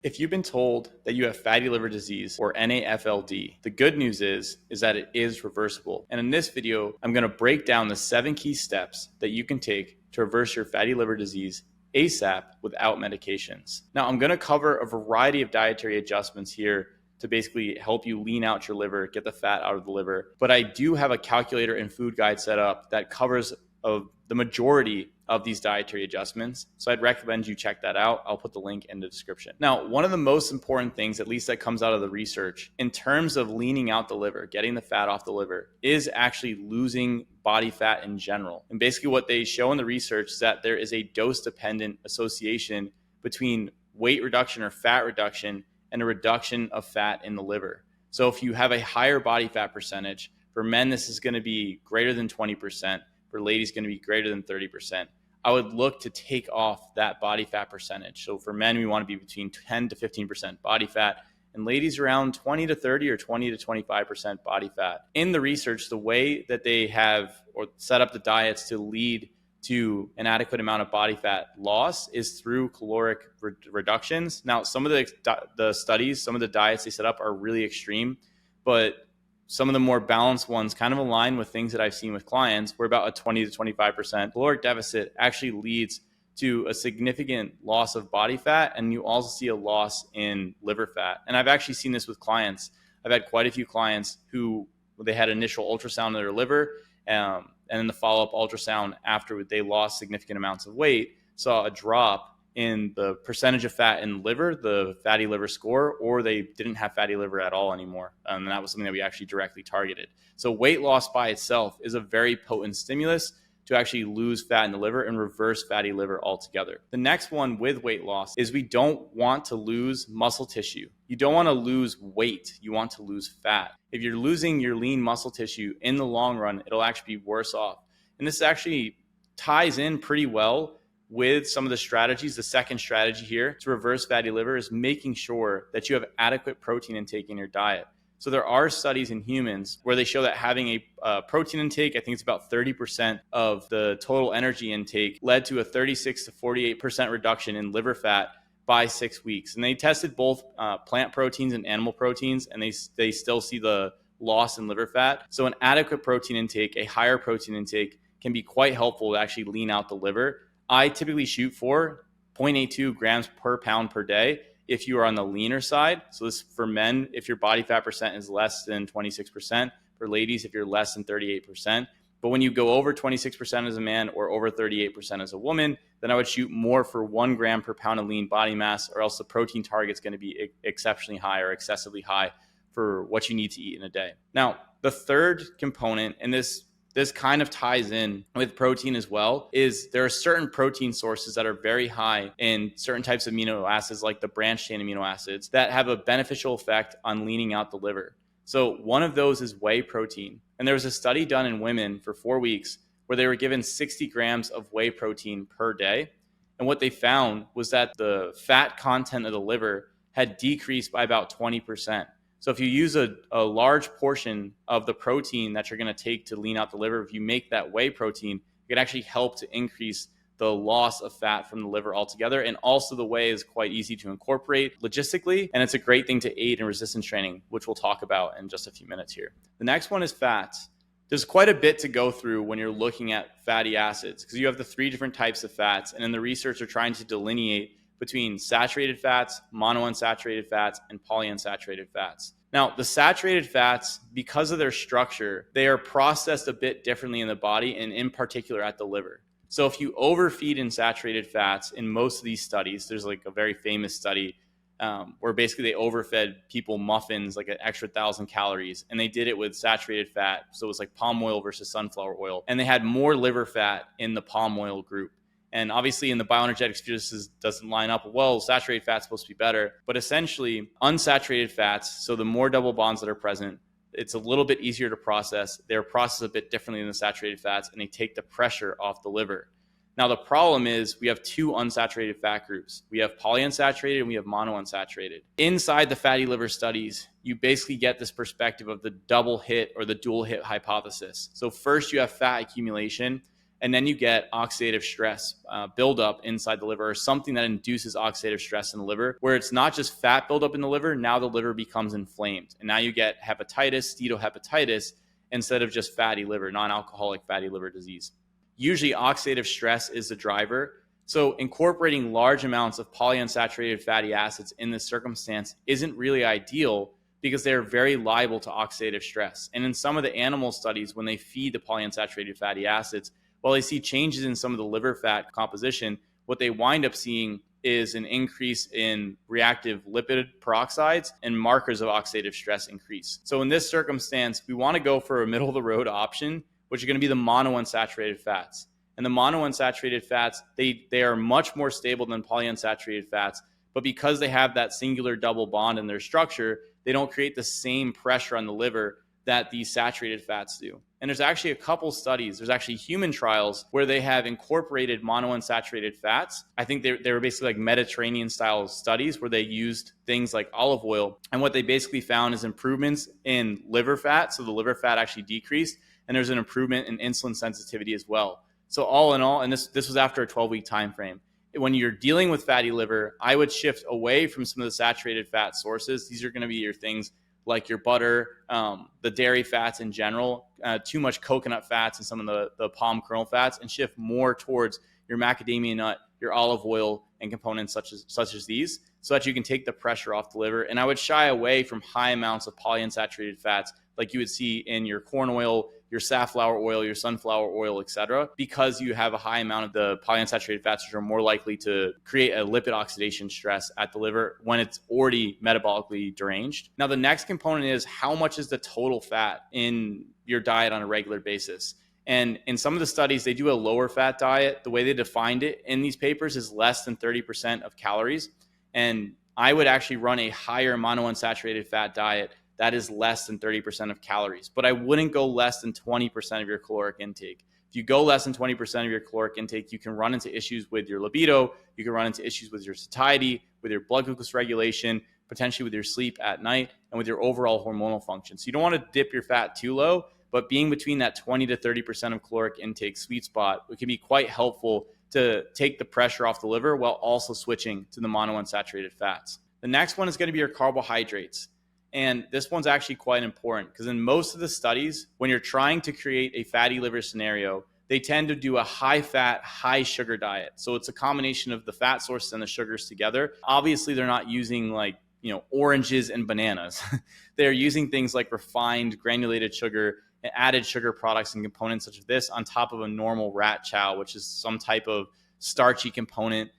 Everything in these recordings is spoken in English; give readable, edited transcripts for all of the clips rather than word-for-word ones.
If you've been told that you have fatty liver disease or NAFLD, the good news is that it is reversible. And in this video, I'm going to break down the 7 key steps that you can take to reverse your fatty liver disease ASAP without medications. Now, I'm going to cover a variety of dietary adjustments here to basically help you lean out your liver, get the fat out of the liver. But I do have a calculator and food guide set up that covers the majority of these dietary adjustments. So I'd recommend you check that out. I'll put the link in the description. Now, one of the most important things, at least that comes out of the research, in terms of leaning out the liver, getting the fat off the liver, is actually losing body fat in general. And basically what they show in the research is that there is a dose-dependent association between weight reduction or fat reduction and a reduction of fat in the liver. So if you have a higher body fat percentage, for men, this is going to be greater than 20%. For ladies, going to be greater than 30%. I would look to take off that body fat percentage. So for men, we want to be between 10 to 15% body fat, and ladies around 20 to 30 or 20 to 25% body fat. In the research, the way that they have or set up the diets to lead to an adequate amount of body fat loss is through caloric reductions. Now, some of the studies, some of the diets they set up are really extreme, but some of the more balanced ones kind of align with things that I've seen with clients where about a 20 to 25% caloric deficit actually leads to a significant loss of body fat, and you also see a loss in liver fat. And I've actually seen this with clients. I've had quite a few clients who they had initial ultrasound of their liver, and then the follow-up ultrasound after they lost significant amounts of weight saw a drop in the percentage of fat in the liver, the fatty liver score, or they didn't have fatty liver at all anymore. And that was something that we actually directly targeted. So weight loss by itself is a very potent stimulus to actually lose fat in the liver and reverse fatty liver altogether. The next one with weight loss is we don't want to lose muscle tissue. You don't want to lose weight. You want to lose fat. If you're losing your lean muscle tissue in the long run, it'll actually be worse off. And this actually ties in pretty well with some of the strategies. The second strategy here to reverse fatty liver is making sure that you have adequate protein intake in your diet. So there are studies in humans where they show that having a protein intake, I think it's about 30% of the total energy intake, led to a 36 to 48% reduction in liver fat by 6 weeks. And they tested both plant proteins and animal proteins, and they still see the loss in liver fat. So an adequate protein intake, a higher protein intake, can be quite helpful to actually lean out the liver. I typically shoot for 0.82 grams per pound per day if you are on the leaner side. So this for men, if your body fat percent is less than 26%. For ladies, if you're less than 38%. But when you go over 26% as a man or over 38% as a woman, then I would shoot more for 1 gram per pound of lean body mass, or else the protein target is going to be exceptionally high or excessively high for what you need to eat in a day. Now, the third component, and this kind of ties in with protein as well, is there are certain protein sources that are very high in certain types of amino acids, like the branched chain amino acids, that have a beneficial effect on leaning out the liver. So one of those is whey protein. And there was a study done in women for 4 weeks where they were given 60 grams of whey protein per day. And what they found was that the fat content of the liver had decreased by about 20%. So if you use a large portion of the protein that you're going to take to lean out the liver, if you make that whey protein, it can actually help to increase the loss of fat from the liver altogether. And also the whey is quite easy to incorporate logistically, and it's a great thing to aid in resistance training, which we'll talk about in just a few minutes here. The next one is fats. There's quite a bit to go through when you're looking at fatty acids, because you have the 3 different types of fats, and in the research are trying to delineate between saturated fats, monounsaturated fats, and polyunsaturated fats. Now, the saturated fats, because of their structure, they are processed a bit differently in the body, and in particular at the liver. So if you overfeed in saturated fats, in most of these studies, there's like a very famous study where basically they overfed people muffins, like an extra 1,000 calories, and they did it with saturated fat. So it was like palm oil versus sunflower oil, and they had more liver fat in the palm oil group. And obviously in the bioenergetics, this doesn't line up. Well, saturated fat's supposed to be better, but essentially unsaturated fats, so the more double bonds that are present, it's a little bit easier to process. They're processed a bit differently than the saturated fats, and they take the pressure off the liver. Now, the problem is we have 2 unsaturated fat groups. We have polyunsaturated and we have monounsaturated. Inside the fatty liver studies, you basically get this perspective of the double hit or the dual hit hypothesis. So first you have fat accumulation, and then you get oxidative stress buildup inside the liver, or something that induces oxidative stress in the liver, where it's not just fat buildup in the liver. Now the liver becomes inflamed, and now you get hepatitis, steatohepatitis, instead of just fatty liver, non-alcoholic fatty liver disease. Usually oxidative stress is the driver. So incorporating large amounts of polyunsaturated fatty acids in this circumstance isn't really ideal, because they're very liable to oxidative stress. And in some of the animal studies, when they feed the polyunsaturated fatty acids, while they see changes in some of the liver fat composition, what they wind up seeing is an increase in reactive lipid peroxides, and markers of oxidative stress increase. So in this circumstance, we want to go for a middle of the road option, which are going to be the monounsaturated fats. And the monounsaturated fats, they are much more stable than polyunsaturated fats, but because they have that singular double bond in their structure, they don't create the same pressure on the liver that these saturated fats do. And there's actually a couple studies, there's actually human trials where they have incorporated monounsaturated fats. I think they were basically like Mediterranean style studies where they used things like olive oil. And what they basically found is improvements in liver fat. So the liver fat actually decreased, and there's an improvement in insulin sensitivity as well. So all in all, and this was after a 12-week time frame, when you're dealing with fatty liver, I would shift away from some of the saturated fat sources. These are going to be your things like your butter, the dairy fats in general, too much coconut fats and some of the palm kernel fats, and shift more towards your macadamia nut, your olive oil, and components such as these, so that you can take the pressure off the liver. And I would shy away from high amounts of polyunsaturated fats like you would see in your corn oil, your safflower oil, your sunflower oil, etc., because you have a high amount of the polyunsaturated fats, which are more likely to create a lipid oxidation stress at the liver when it's already metabolically deranged. Now, the next component is how much is the total fat in your diet on a regular basis. And in some of the studies, they do a lower fat diet. The way they defined it in these papers is less than 30% of calories. And I would actually run a higher monounsaturated fat diet that is less than 30% of calories. But I wouldn't go less than 20% of your caloric intake. If you go less than 20% of your caloric intake, you can run into issues with your libido, you can run into issues with your satiety, with your blood glucose regulation, potentially with your sleep at night, and with your overall hormonal function. So you don't want to dip your fat too low, but being between that 20 to 30% of caloric intake sweet spot, it can be quite helpful to take the pressure off the liver while also switching to the monounsaturated fats. The next one is going to be your carbohydrates. And this one's actually quite important because in most of the studies, when you're trying to create a fatty liver scenario, they tend to do a high fat, high sugar diet. So it's a combination of the fat sources and the sugars together. Obviously, they're not using oranges and bananas. They're using things like refined granulated sugar and added sugar products and components such as this on top of a normal rat chow, which is some type of starchy component,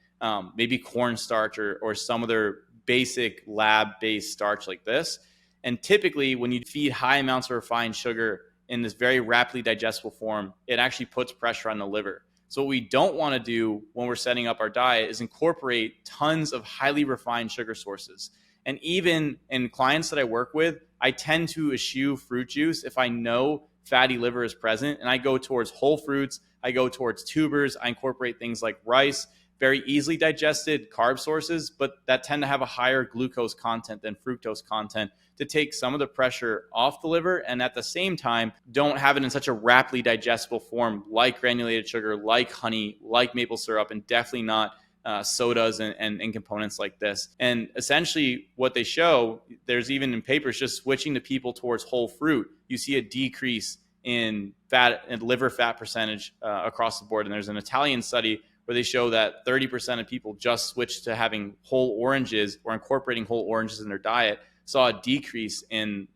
maybe cornstarch or some other basic lab-based starch like this. And typically, when you feed high amounts of refined sugar in this very rapidly digestible form, it actually puts pressure on the liver. So what we don't want to do when we're setting up our diet is incorporate tons of highly refined sugar sources. And even in clients that I work with, I tend to eschew fruit juice if I know fatty liver is present, and I go towards whole fruits, I go towards tubers, I incorporate things like rice, very easily digested carb sources, but that tend to have a higher glucose content than fructose content to take some of the pressure off the liver, and at the same time, don't have it in such a rapidly digestible form like granulated sugar, like honey, like maple syrup, and definitely not sodas and components like this. And essentially what they show, there's even in papers just switching the people towards whole fruit, you see a decrease in fat and liver fat percentage across the board. And there's an Italian study where they show that 30% of people just switched to having whole oranges or incorporating whole oranges in their diet, saw a decrease in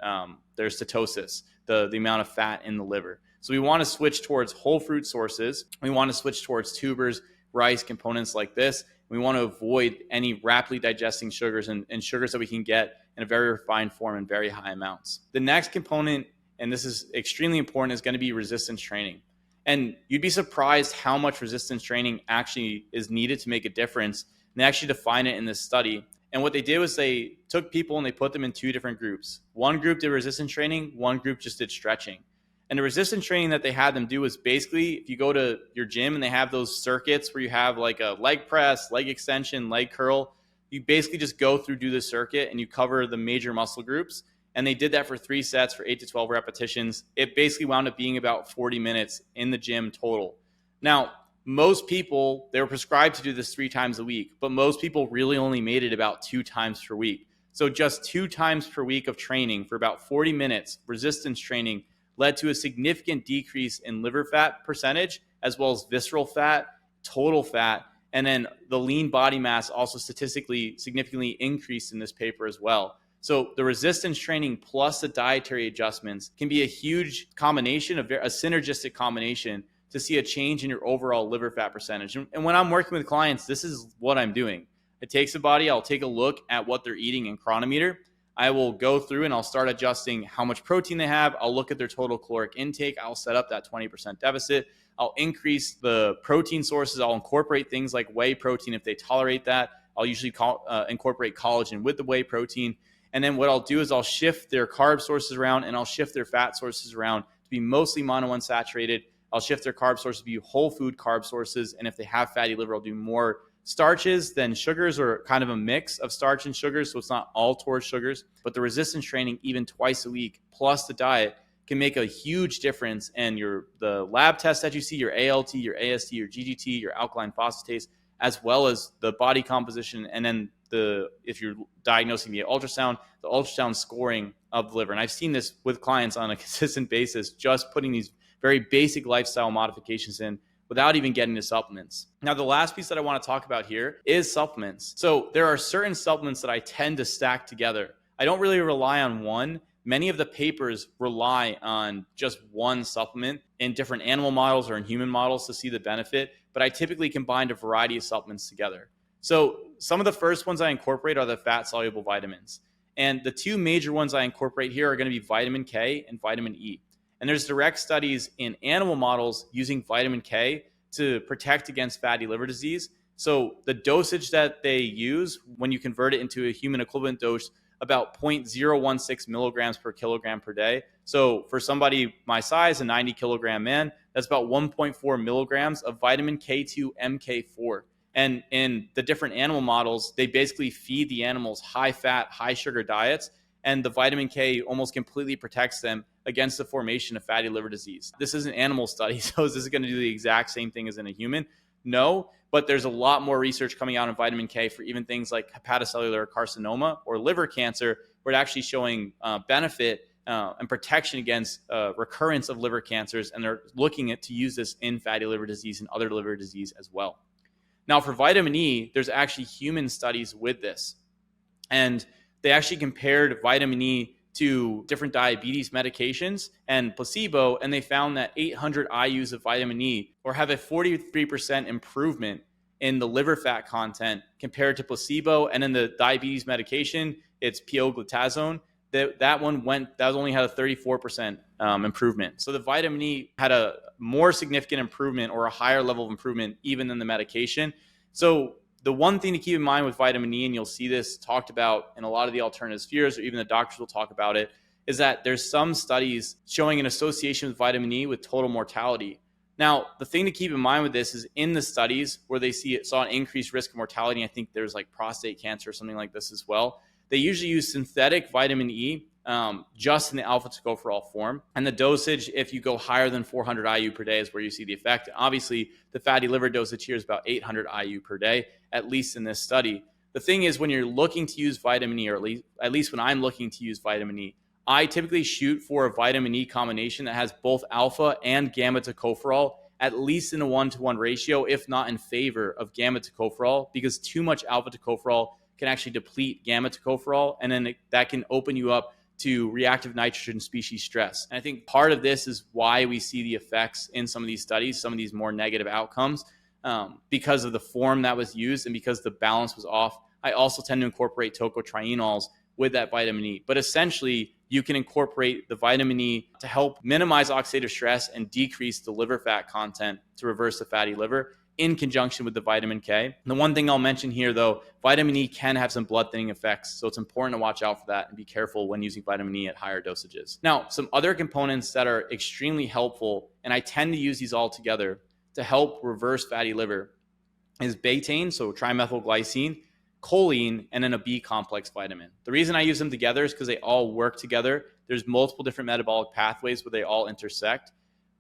their steatosis, the amount of fat in the liver. So we want to switch towards whole fruit sources. We want to switch towards tubers, rice, components like this. We want to avoid any rapidly digesting sugars and sugars that we can get in a very refined form in very high amounts. The next component, and this is extremely important, is going to be resistance training. And you'd be surprised how much resistance training actually is needed to make a difference. And they actually define it in this study. And what they did was they took people and they put them in two different groups. One group did resistance training, one group just did stretching. And the resistance training that they had them do was basically, if you go to your gym and they have those circuits where you have like a leg press, leg extension, leg curl, you basically just go through, do the circuit, and you cover the major muscle groups. And they did that for 3 sets for 8 to 12 repetitions. It basically wound up being about 40 minutes in the gym total. Now, most people, they were prescribed to do this 3 times a week, but most people really only made it about 2 times per week. So just 2 times per week of training for about 40 minutes, resistance training, led to a significant decrease in liver fat percentage, as well as visceral fat, total fat, and then the lean body mass also statistically significantly increased in this paper as well. So the resistance training plus the dietary adjustments can be a huge combination, a synergistic combination to see a change in your overall liver fat percentage. And when I'm working with clients, this is what I'm doing. It takes a body, I'll take a look at what they're eating in Chronometer. I will go through and I'll start adjusting how much protein they have. I'll look at their total caloric intake. I'll set up that 20% deficit. I'll increase the protein sources. I'll incorporate things like whey protein if they tolerate that. I'll usually incorporate collagen with the whey protein. And then what I'll do is I'll shift their carb sources around and I'll shift their fat sources around to be mostly monounsaturated. I'll shift their carb sources to be whole food carb sources. And if they have fatty liver, I'll do more starches than sugars, or kind of a mix of starch and sugars. So it's not all towards sugars, but the resistance training, even twice a week, plus the diet, can make a huge difference. And the lab tests that you see, your ALT, your AST, your GGT, your alkaline phosphatase, as well as the body composition, and then if you're diagnosing via ultrasound, the ultrasound scoring of the liver. And I've seen this with clients on a consistent basis, just putting these very basic lifestyle modifications in without even getting to supplements. Now, the last piece that I want to talk about here is supplements. So there are certain supplements that I tend to stack together. I don't really rely on one. Many of the papers rely on just one supplement in different animal models or in human models to see the benefit, but I typically combine a variety of supplements together. So some of the first ones I incorporate are the fat-soluble vitamins. And the 2 major ones I incorporate here are going to be vitamin K and vitamin E. And there's direct studies in animal models using vitamin K to protect against fatty liver disease. So the dosage that they use, when you convert it into a human equivalent dose, about 0.016 milligrams per kilogram per day. So for somebody my size, a 90 kilogram man, that's about 1.4 milligrams of vitamin K2 MK4. And in the different animal models, they basically feed the animals high fat, high sugar diets, and the vitamin K almost completely protects them against the formation of fatty liver disease. This is an animal study, so is this going to do the exact same thing as in a human? No, but there's a lot more research coming out on vitamin K for even things like hepatocellular carcinoma or liver cancer, where it's actually showing benefit and protection against recurrence of liver cancers, and they're looking at to use this in fatty liver disease and other liver disease as well. Now, for vitamin E, there's actually human studies with this, and they actually compared vitamin E to different diabetes medications and placebo, and they found that 800 IUs of vitamin E or have a 43% improvement in the liver fat content compared to placebo. And in the diabetes medication, it's pioglitazone. That only had a 34% improvement. So the vitamin E had a more significant improvement or a higher level of improvement even than the medication. So the one thing to keep in mind with vitamin E, and you'll see this talked about in a lot of the alternative spheres, or even the doctors will talk about it, is that there's some studies showing an association with vitamin E with total mortality. Now, the thing to keep in mind with this is in the studies where they saw an increased risk of mortality, I think there's like prostate cancer or something like this as well, they usually use synthetic vitamin E just in the alpha tocopherol form. And the dosage, if you go higher than 400 IU per day, is where you see the effect. Obviously, the fatty liver dosage here is about 800 IU per day, at least in this study. The thing is, when you're looking to use vitamin E, or at least when I'm looking to use vitamin E, I typically shoot for a vitamin E combination that has both alpha and gamma tocopherol, at least in a 1-to-1 ratio, if not in favor of gamma tocopherol, because too much alpha tocopherol can actually deplete gamma tocopherol, and then that can open you up to reactive nitrogen species stress. And I think part of this is why we see the effects in some of these studies, some of these more negative outcomes, because of the form that was used and because the balance was off. I also tend to incorporate tocotrienols with that vitamin E. But essentially, you can incorporate the vitamin E to help minimize oxidative stress and decrease the liver fat content to reverse the fatty liver in conjunction with the vitamin K. And the one thing I'll mention here, though, vitamin E can have some blood thinning effects, so it's important to watch out for that and be careful when using vitamin E at higher dosages. Now, some other components that are extremely helpful, and I tend to use these all together to help reverse fatty liver, is betaine, so trimethylglycine, choline, and then a B complex vitamin. The reason I use them together is because they all work together. There's multiple different metabolic pathways where they all intersect.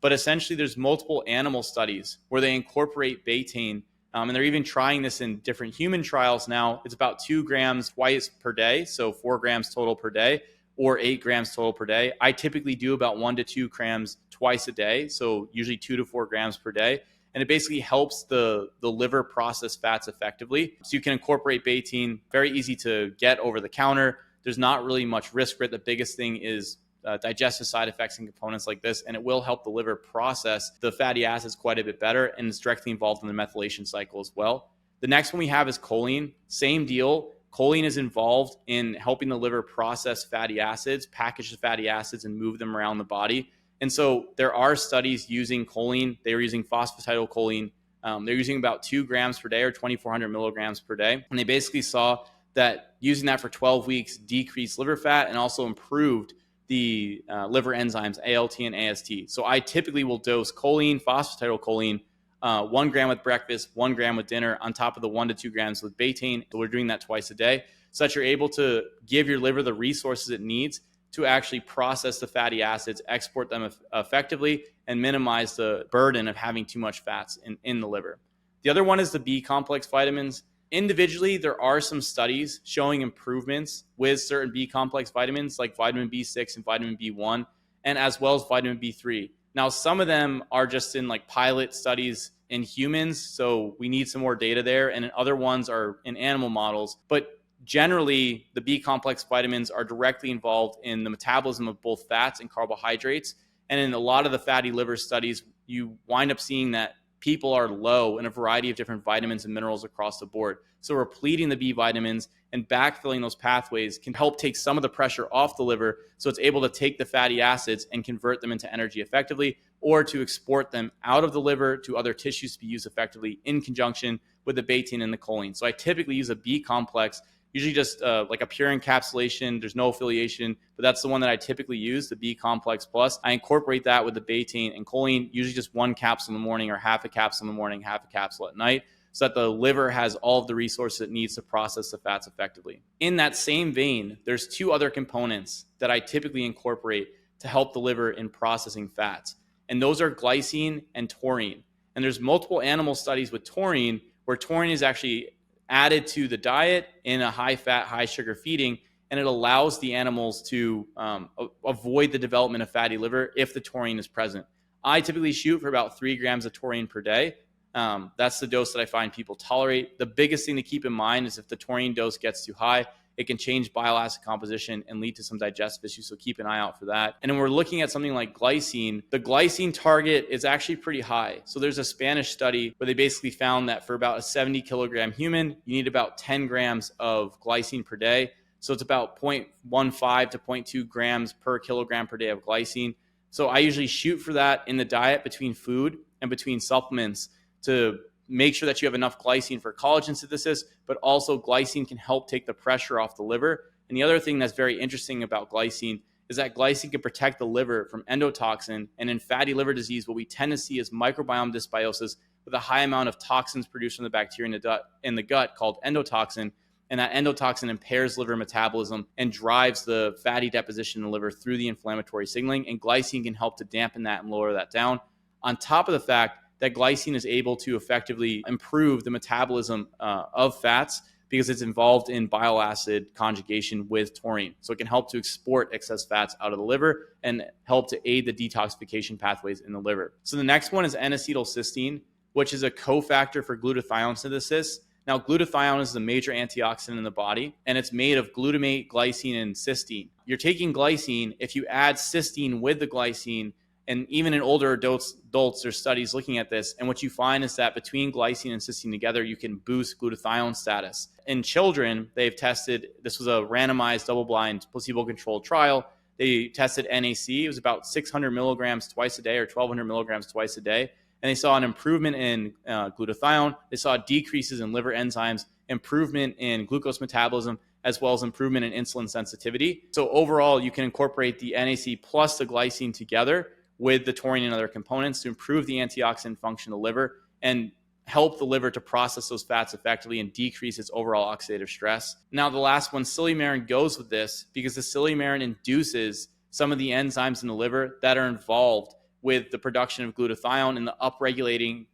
But essentially, there's multiple animal studies where they incorporate betaine, and they're even trying this in different human trials now. It's about 2 grams twice per day, so 4 grams total per day, or 8 grams total per day. I typically do about 1 to 2 grams twice a day, so usually 2 to 4 grams per day. And it basically helps the liver process fats effectively. So you can incorporate betaine, very easy to get over the counter. There's not really much risk for it. The biggest thing is digestive side effects and components like this, and it will help the liver process the fatty acids quite a bit better, and it's directly involved in the methylation cycle as well. The next one we have is choline. Same deal. Choline is involved in helping the liver process fatty acids, package the fatty acids, and move them around the body. And so there are studies using choline. They were using phosphatidylcholine. They're using about 2 grams per day or 2,400 milligrams per day. And they basically saw that using that for 12 weeks decreased liver fat and also improved the liver enzymes, ALT and AST. So I typically will dose choline, phosphatidylcholine, 1 gram with breakfast, 1 gram with dinner, on top of the 1 to 2 grams with betaine. So we're doing that twice a day so that you're able to give your liver the resources it needs to actually process the fatty acids, export them effectively, and minimize the burden of having too much fats in the liver. The other one is the B complex vitamins. Individually, there are some studies showing improvements with certain B complex vitamins like vitamin B6 and vitamin B1, and as well as vitamin B3. Now, some of them are just in like pilot studies in humans, so we need some more data there, and other ones are in animal models. But generally, the B complex vitamins are directly involved in the metabolism of both fats and carbohydrates. And in a lot of the fatty liver studies, you wind up seeing that people are low in a variety of different vitamins and minerals across the board. So repleting the B vitamins and backfilling those pathways can help take some of the pressure off the liver, so it's able to take the fatty acids and convert them into energy effectively, or to export them out of the liver to other tissues to be used effectively in conjunction with the betaine and the choline. So I typically use a B complex, usually just like a pure encapsulation. There's no affiliation, but that's the one that I typically use, the B complex plus. I incorporate that with the betaine and choline, usually just 1 capsule in the morning or half a capsule in the morning, half a capsule at night, so that the liver has all of the resources it needs to process the fats effectively. In that same vein, there's 2 other components that I typically incorporate to help the liver in processing fats, and those are glycine and taurine. And there's multiple animal studies with taurine, where taurine is actually added to the diet in a high-fat, high-sugar feeding, and it allows the animals to avoid the development of fatty liver if the taurine is present. I typically shoot for about 3 grams of taurine per day. That's the dose that I find people tolerate. The biggest thing to keep in mind is if the taurine dose gets too high, it can change bile acid composition and lead to some digestive issues, so keep an eye out for that. And then we're looking at something like glycine. The glycine target is actually pretty high. So there's a Spanish study where they basically found that for about a 70 kilogram human, you need about 10 grams of glycine per day. So it's about 0.15 to 0.2 grams per kilogram per day of glycine. So I usually shoot for that in the diet between food and between supplements to make sure that you have enough glycine for collagen synthesis, but also glycine can help take the pressure off the liver. And the other thing that's very interesting about glycine is that glycine can protect the liver from endotoxin. And in fatty liver disease, what we tend to see is microbiome dysbiosis with a high amount of toxins produced from the bacteria in the gut called endotoxin. And that endotoxin impairs liver metabolism and drives the fatty deposition in the liver through the inflammatory signaling. And glycine can help to dampen that and lower that down. On top of the fact that glycine is able to effectively improve the metabolism of fats because it's involved in bile acid conjugation with taurine. So it can help to export excess fats out of the liver and help to aid the detoxification pathways in the liver. So the next one is N-acetylcysteine, which is a cofactor for glutathione synthesis. Now, glutathione is the major antioxidant in the body, and it's made of glutamate, glycine, and cysteine. You're taking glycine. If you add cysteine with the glycine, and even in older adults, there's studies looking at this. And what you find is that between glycine and cysteine together, you can boost glutathione status. In children, they've tested, this was a randomized, double-blind, placebo-controlled trial. They tested NAC. It was about 600 milligrams twice a day or 1,200 milligrams twice a day. And they saw an improvement in glutathione. They saw decreases in liver enzymes, improvement in glucose metabolism, as well as improvement in insulin sensitivity. So overall, you can incorporate the NAC plus the glycine together with the taurine and other components to improve the antioxidant function of the liver and help the liver to process those fats effectively and decrease its overall oxidative stress. Now, the last one, Silymarin, goes with this because the Silymarin induces some of the enzymes in the liver that are involved with the production of glutathione and the upregulation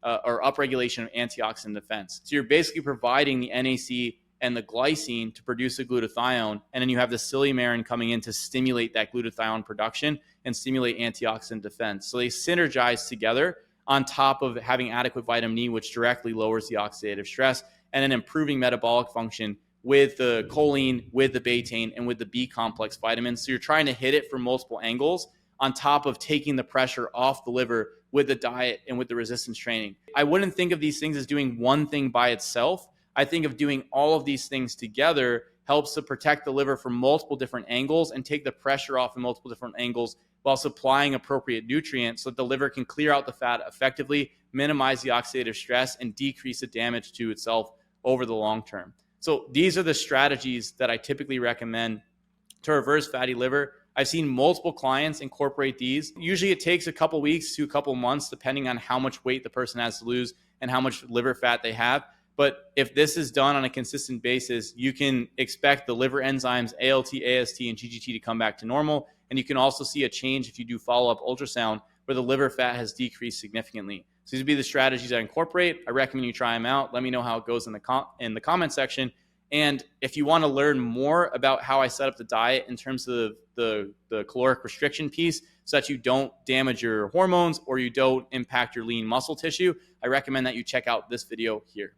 of antioxidant defense. So you're basically providing the NAC and the glycine to produce a glutathione, and then you have the Silymarin coming in to stimulate that glutathione production and stimulate antioxidant defense. So they synergize together on top of having adequate vitamin E, which directly lowers the oxidative stress, and then improving metabolic function with the choline, with the betaine, and with the B complex vitamins. So you're trying to hit it from multiple angles on top of taking the pressure off the liver with the diet and with the resistance training. I wouldn't think of these things as doing one thing by itself. I think of doing all of these things together helps to protect the liver from multiple different angles and take the pressure off in multiple different angles while supplying appropriate nutrients so that the liver can clear out the fat effectively, minimize the oxidative stress, and decrease the damage to itself over the long term. So these are the strategies that I typically recommend to reverse fatty liver. I've seen multiple clients incorporate these. Usually it takes a couple weeks to a couple months, depending on how much weight the person has to lose and how much liver fat they have. But if this is done on a consistent basis, you can expect the liver enzymes, ALT, AST, and GGT to come back to normal. And you can also see a change if you do follow-up ultrasound where the liver fat has decreased significantly. So these would be the strategies I incorporate. I recommend you try them out. Let me know how it goes in the comment section. And if you want to learn more about how I set up the diet in terms of the caloric restriction piece so that you don't damage your hormones or you don't impact your lean muscle tissue, I recommend that you check out this video here.